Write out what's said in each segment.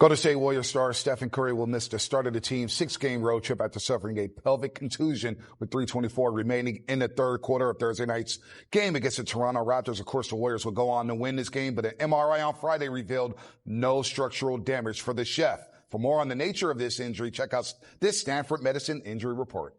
Golden State Warriors star Stephen Curry will miss the start of the team's 6-game road trip after suffering a pelvic contusion with 3:24 remaining in the third quarter of Thursday night's game against the Toronto Raptors. Of course, the Warriors will go on to win this game, but an MRI on Friday revealed no structural damage for the chef. For more on the nature of this injury, check out this Stanford Medicine injury report.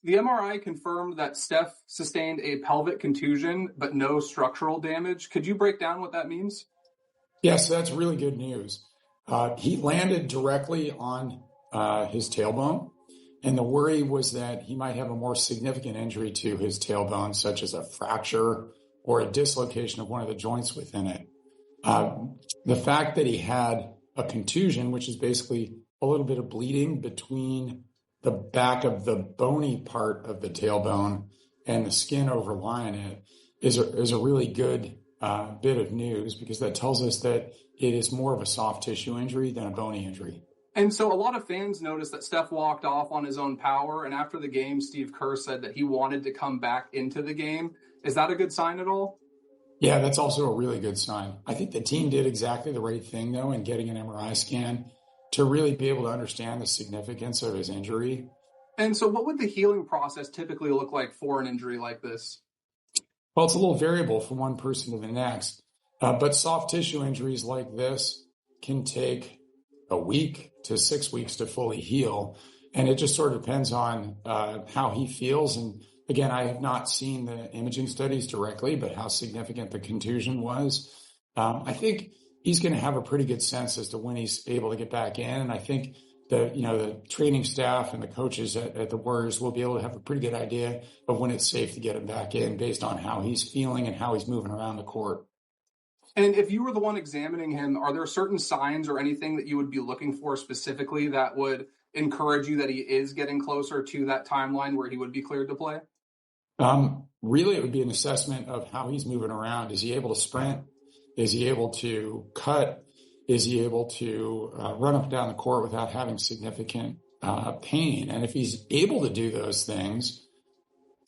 The MRI confirmed that Steph sustained a pelvic contusion, but no structural damage. Could you break down what that means? Yes, that's really good news. He landed directly on his tailbone, and the worry was that he might have a more significant injury to his tailbone, such as a fracture or a dislocation of one of the joints within it. The fact that he had a contusion, which is basically a little bit of bleeding between the back of the bony part of the tailbone and the skin overlying it, is a really good bit of news, because that tells us that it is more of a soft tissue injury than a bony injury. And so a lot of fans noticed that Steph walked off on his own power, and after the game, Steve Kerr said that he wanted to come back into the game. Is that a good sign at all? Yeah, that's also a really good sign. I think the team did exactly the right thing, though, in getting an MRI scan to really be able to understand the significance of his injury. And so what would the healing process typically look like for an injury like this? Well, it's a little variable from one person to the next, but soft tissue injuries like this can take a week to 6 weeks to fully heal. And it just sort of depends on how he feels. And again, I have not seen the imaging studies directly, but how significant the contusion was. I think he's going to have a pretty good sense as to when he's able to get back in. And I think the training staff and the coaches at the Warriors will be able to have a pretty good idea of when it's safe to get him back in based on how he's feeling and how he's moving around the court. And if you were the one examining him, are there certain signs or anything that you would be looking for specifically that would encourage you that he is getting closer to that timeline where he would be cleared to play? Really, it would be an assessment of how he's moving around. Is he able to sprint? Is he able to cut? Is he able to run up and down the court without having significant pain? And if he's able to do those things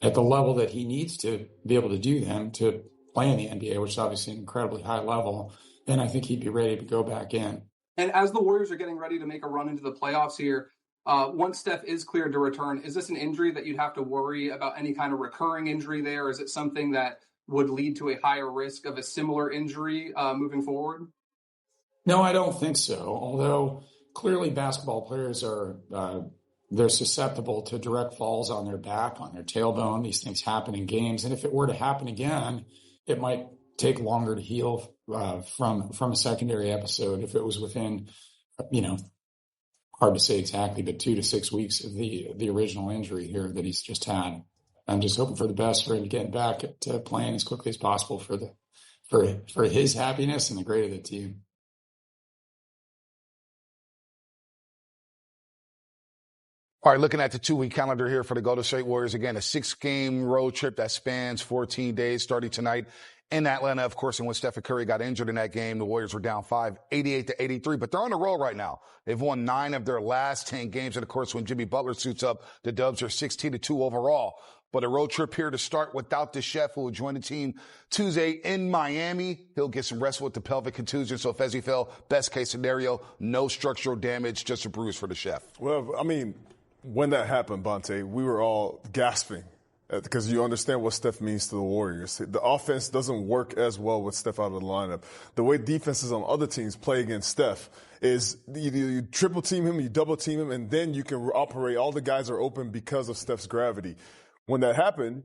at the level that he needs to be able to do them to play in the NBA, which is obviously an incredibly high level, then I think he'd be ready to go back in. And as the Warriors are getting ready to make a run into the playoffs here, once Steph is cleared to return, is this an injury that you'd have to worry about any kind of recurring injury there? Or is it something that would lead to a higher risk of a similar injury moving forward? No, I don't think so. Although clearly basketball players they're susceptible to direct falls on their back, on their tailbone. These things happen in games. And if it were to happen again, it might take longer to heal from a secondary episode if it was within, hard to say exactly, but 2 to 6 weeks of the original injury here that he's just had. I'm just hoping for the best for him to get back to playing as quickly as possible for his happiness and the great of the team. All right, looking at the 2-week calendar here for the Golden State Warriors. Again, a 6-game road trip that spans 14 days starting tonight in Atlanta. Of course, and when Stephen Curry got injured in that game, the Warriors were down 5, 88-83. But they're on a roll right now. They've won 9 of their last 10 games. And, of course, when Jimmy Butler suits up, the Dubs are 16-2 overall. But a road trip here to start without the chef, who will join the team Tuesday in Miami. He'll get some rest with the pelvic contusion. So if Ezzy fell, best case scenario, no structural damage, just a bruise for the chef. Well, I mean, when that happened, Bonte, we were all gasping because you understand what Steph means to the Warriors. The offense doesn't work as well with Steph out of the lineup. The way defenses on other teams play against Steph is you triple team him, you double team him, and then you can operate. All the guys are open because of Steph's gravity. When that happened,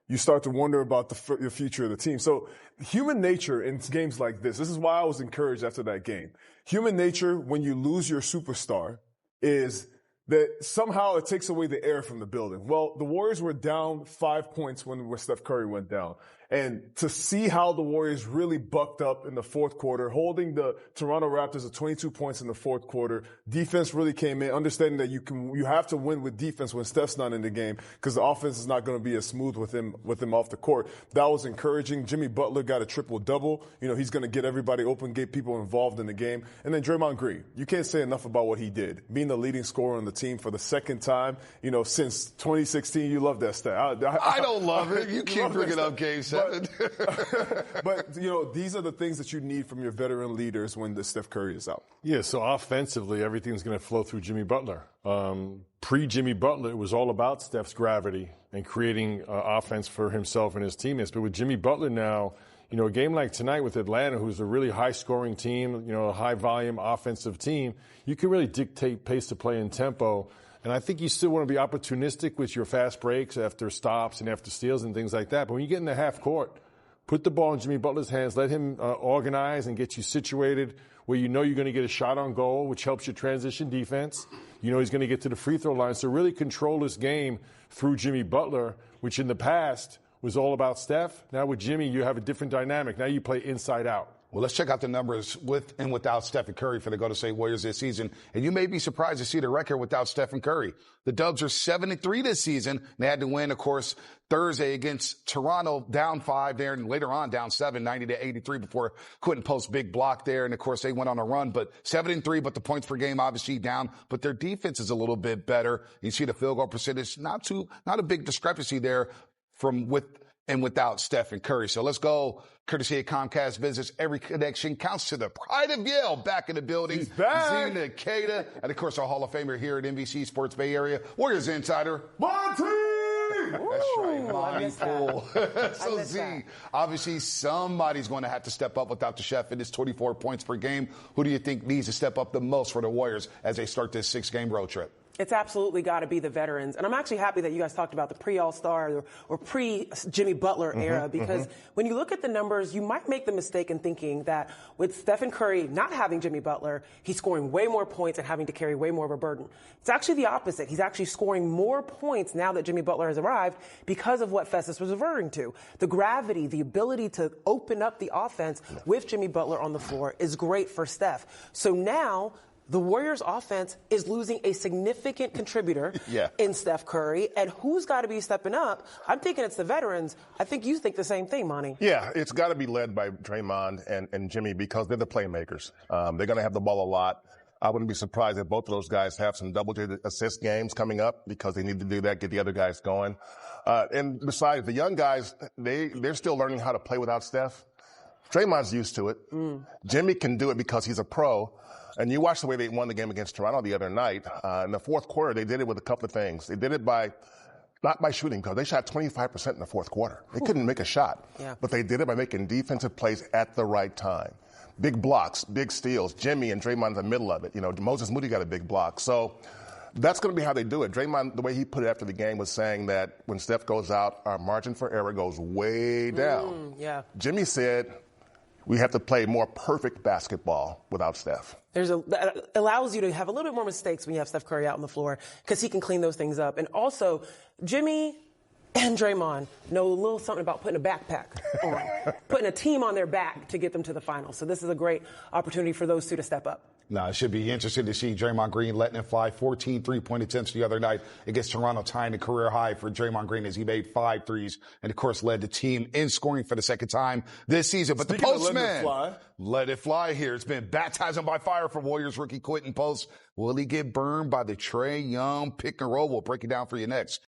you start to wonder about the future of the team. So human nature in games like this is why I was encouraged after that game. Human nature, when you lose your superstar, is that somehow it takes away the air from the building. Well, the Warriors were down 5 points when Steph Curry went down. And to see how the Warriors really bucked up in the fourth quarter, holding the Toronto Raptors at 22 points in the fourth quarter, defense really came in, understanding that you have to win with defense when Steph's not in the game because the offense is not going to be as smooth with him off the court. That was encouraging. Jimmy Butler got a triple-double. He's going to get everybody open, get people involved in the game. And then Draymond Green. You can't say enough about what he did. Being the leading scorer on the team. team for the second time, since 2016. You love that stat. I don't love it. You keep bringing up Game 7. But these are the things that you need from your veteran leaders when the Steph Curry is out. Yeah, so offensively, everything's going to flow through Jimmy Butler. Pre-Jimmy Butler, it was all about Steph's gravity and creating offense for himself and his teammates. But with Jimmy Butler now, a game like tonight with Atlanta, who's a really high-scoring team, a high-volume offensive team, you can really dictate pace of play and tempo. And I think you still want to be opportunistic with your fast breaks after stops and after steals and things like that. But when you get in the half court, put the ball in Jimmy Butler's hands, let him organize and get you situated where you're going to get a shot on goal, which helps your transition defense. He's going to get to the free throw line. So really control this game through Jimmy Butler, which in the past was all about Steph. Now with Jimmy, you have a different dynamic. Now you play inside out. Well, let's check out the numbers with and without Stephen Curry for the Golden State Warriors this season. And you may be surprised to see the record without Stephen Curry. The Dubs are 7-3 this season. They had to win, of course, Thursday against Toronto, down 5 there, and later on down 7, 90-83 before Quentin Post's big block there. And of course, they went on a run, but 7-3, but the points per game obviously down. But their defense is a little bit better. You see the field goal percentage, not a big discrepancy there from with and without Stephen Curry. So let's go. Courtesy of Comcast Business, every connection counts to the pride of Yale. Back in the building. He's back. Zena Cada. And of course, our Hall of Famer here at NBC Sports Bay Area. Warriors Insider. Monty! That's right, Monty Poole. So Z, obviously somebody's going to have to step up without the chef. It is 24 points per game. Who do you think needs to step up the most for the Warriors as they start this 6-game road trip? It's absolutely got to be the veterans. And I'm actually happy that you guys talked about the pre-All-Star or pre-Jimmy Butler era, because when you look at the numbers, you might make the mistake in thinking that with Stephen Curry not having Jimmy Butler, he's scoring way more points and having to carry way more of a burden. It's actually the opposite. He's actually scoring more points now that Jimmy Butler has arrived because of what Festus was referring to. The gravity, the ability to open up the offense with Jimmy Butler on the floor is great for Steph. So now the Warriors offense is losing a significant contributor in Steph Curry. And who's got to be stepping up? I'm thinking it's the veterans. I think you think the same thing, Monty. Yeah, it's got to be led by Draymond and Jimmy, because they're the playmakers. They're going to have the ball a lot. I wouldn't be surprised if both of those guys have some double-digit assist games coming up, because they need to do that, get the other guys going. And besides, the young guys, they're still learning how to play without Steph. Draymond's used to it. Jimmy can do it because he's a pro. And you watch the way they won the game against Toronto the other night. In the fourth quarter, they did it with a couple of things. They did it not by shooting, because they shot 25% in the fourth quarter. They couldn't make a shot. But they did it by making defensive plays at the right time. Big blocks, big steals. Jimmy and Draymond in the middle of it. Moses Moody got a big block. So that's going to be how they do it. Draymond, the way he put it after the game, was saying that when Steph goes out, our margin for error goes way down. Jimmy said we have to play more perfect basketball without Steph. That allows you to have a little bit more mistakes when you have Steph Curry out on the floor, because he can clean those things up. And also, Jimmy and Draymond know a little something about putting a backpack on, putting a team on their back to get them to the finals. So this is a great opportunity for those two to step up. Now, it should be interesting to see Draymond Green letting it fly. 14 three-point attempts the other night against Toronto, tying the career high for Draymond Green as he made 5 threes and, of course, led the team in scoring for the second time this season. But Speaking the postman, let it fly here. It's been baptizing by fire for Warriors rookie Quentin Post. Will he get burned by the Trae Young pick and roll? We'll break it down for you next